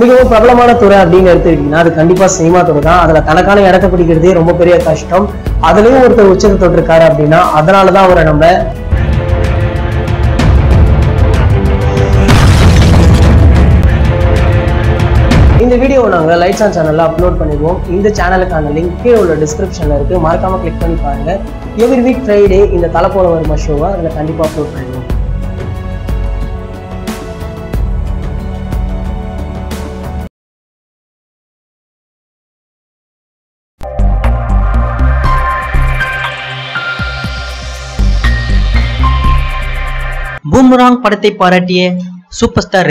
மிகவும் பிரபலமான துறை அப்படின்னு எடுத்துக்கிட்டீங்கன்னா அது கண்டிப்பா சினிமா துறை தான். அதுல தனக்கான இடத்தை பிடிக்கிறதே ரொம்ப பெரிய கஷ்டம். அதுலயும் ஒருத்தர் உச்சத்தை தொட்டிருக்காரு அப்படின்னா அதனாலதான் அவரை நம்ம இந்த வீடியோவை நாங்கள் லைட்ஸ் ஆன் சேனல்ல அப்லோட் பண்ணிடுவோம். இந்த சேனலுக்கான லிங்க் கீழே உள்ள டிஸ்கிரிப்ஷன்ல இருக்கு, மறக்காம கிளிக் பண்ணி பாருங்க. எவ்ரி வீக் ஃப்ரைடே இந்த தலை போல வருமா ஷோவை அதில் கண்டிப்பா அப்லோட் பண்ணிடுவோம். பூமராங் படத்தை பாராட்டிய சூப்பர் ஸ்டார்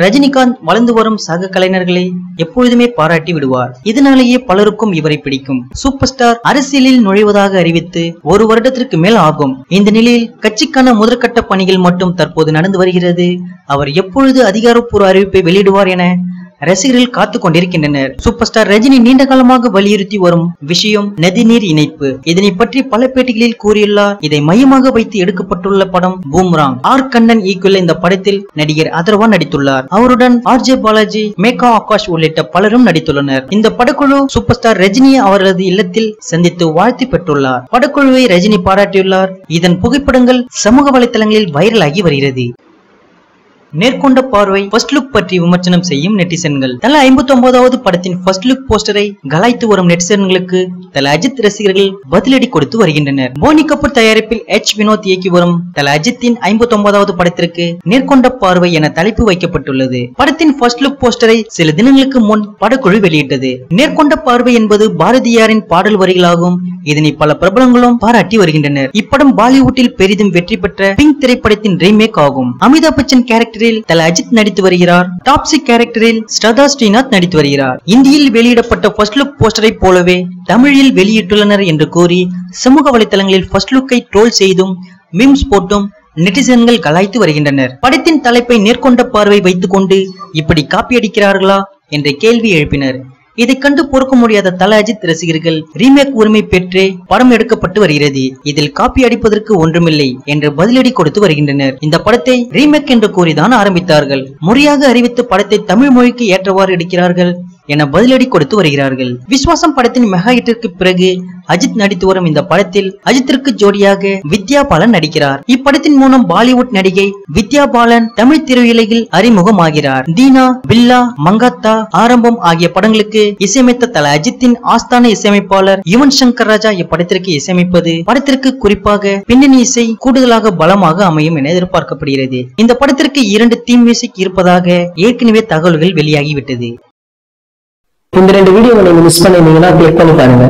ரஜினிகாந்த் வளர்ந்து வரும் சக கலைஞர்களை எப்பொழுதுமே பாராட்டி விடுவார். இதனாலேயே பலருக்கும் இவரை பிடிக்கும். சூப்பர் ஸ்டார் அரசியலில் நுழைவதாக அறிவித்து 1 வருடத்திற்கு மேல் ஆகும். இந்த நிலையில் கட்சிக்கான முதற்கட்ட பணிகள் மட்டும் தற்போது நடந்து வருகிறது. அவர் எப்பொழுது அதிகாரப்பூர்வ அறிவிப்பை வெளியிடுவார் என ரசிகர்கள் காத்து கொண்டிருக்கின்றனர். சூப்பர் ஸ்டார் ரஜினி நீண்ட காலமாக வலியுறுத்தி வரும் விஷயம் நதிநீர் இணைப்பு. இதனை பற்றி பல பேட்டிகளில் கூறியுள்ளார். இதை மையமாக வைத்து எடுக்கப்பட்டுள்ள படம் பூமராங். ஆர் கண்ணன் இயக்கியுள்ள இந்த படத்தில் நடிகர் அதர்வா நடித்துள்ளார். அவருடன் RJ பாலாஜி, மேகா ஆகாஷ் உள்ளிட்ட பலரும் நடித்துள்ளனர். இந்த படக்குழு சூப்பர் ஸ்டார் ரஜினியை அவரது இல்லத்தில் சந்தித்து வாழ்த்து பெற்றுள்ளார். படக்குழுவை ரஜினி பாராட்டியுள்ளார். இதன் புகைப்படங்கள் சமூக வலைதளங்களில் வைரலாகி வருகிறது. நேர்கொண்ட பார்வை ஃபர்ஸ்ட் லுக் பற்றி விமர்சனம் செய்யும் நெட்டிசன்கள். தல 59வது படத்தின் ஃபர்ஸ்ட் லுக் போஸ்டரை கலாய்த்து வரும் நெட்டிசன்களுக்கு தல அஜித் ரசிகர்கள் பதிலடி கொடுத்து வருகின்றனர். போனி கபூர் தயாரிப்பில் வினோத் இயக்கி வரும் தல அஜித்தின் 59வது படத்திற்கு நேர்கொண்ட பார்வை என தலைப்பு வைக்கப்பட்டுள்ளது. படத்தின் ஃபர்ஸ்ட் லுக் போஸ்டரை சில தினங்களுக்கு முன் படக்குழு வெளியிட்டது. நேர்கொண்ட பார்வை என்பது பாரதியாரின் பாடல் வரிகளாகும். இதனை பல பிரபலங்களும் பாராட்டி வருகின்றனர். இப்படம் பாலிவுட்டில் பெரிதும் வெற்றி பெற்ற பிங்க் திரைப்படத்தின் ரீமேக் ஆகும். அமிதாப் பச்சன் கேரக்டர் தல அஜித் நடித்து வருகிறார். டாப்ஸி கேரக்டரில் ஸ்ரதா ஸ்ரீநாத் நடித்து வருகிறார். இந்தியில் வெளியிடப்பட்ட ஃபர்ஸ்ட் லுக் போஸ்டரை போலவே தமிழில் வெளியிட்டுள்ளனர் என்று கூறி சமூக வலைதளங்களில் ஃபர்ஸ்ட் லுக்கை ட்ரோல் செய்தும் மீம்ஸ் போட்டும் நெட்டிசன்கள் கலாய்த்து வருகின்றனர். படத்தின் தலைப்பை நேர்கொண்ட பார்வை வைத்துக் கொண்டு இப்படி காப்பி அடிக்கிறார்களா என்ற கேள்வி எழுப்பினர். இதை கண்டு பொறுக்க முடியாத தல அஜித் ரசிகர்கள் ரீமேக் உரிமை பெற்று படம் எடுக்கப்பட்டு வருகிறது, இதில் காப்பி அடிப்பதற்கு ஒன்றுமில்லை என்று பதிலடி கொடுத்து வருகின்றனர். இந்த படத்தை ரீமேக் என்று கூறிதான் ஆரம்பித்தார்கள். முறையாக அறிவித்து படத்தை தமிழ் மொழிக்கு ஏற்றவாறு எடுக்கிறார்கள் என பதிலடி கொடுத்து வருகிறார்கள். விஸ்வாசம் படத்தின் மெகா ஹிட்டிற்கு பிறகு அஜித் நடித்து வரும் இந்த படத்தில் அஜித்திற்கு ஜோடியாக வித்யா பாலன் நடிக்கிறார். இப்படத்தின் மூலம் பாலிவுட் நடிகை வித்யா பாலன் தமிழ் திரையுலகில் அறிமுகமாகிறார். தீனா, பில்லா, மங்காத்தா, ஆரம்பம் ஆகிய படங்களுக்கு இசையமைத்த தல அஜித்தின் ஆஸ்தான இசையமைப்பாளர் யுவன் சங்கர் ராஜா இப்படத்திற்கு இசையமைப்பது படத்திற்கு குறிப்பாக பின்னணி இசை கூடுதலாக பலமாக அமையும் என எதிர்பார்க்கப்படுகிறது. இந்த படத்திற்கு 2 தீம் மியூசிக் இருப்பதாக ஏற்கனவே தகவல்கள் வெளியாகிவிட்டது. இந்த 2 வீடியோவை நீங்க மிஸ் பண்ணிருந்தீங்கன்னா கிளிக் பண்ணி பாருங்க.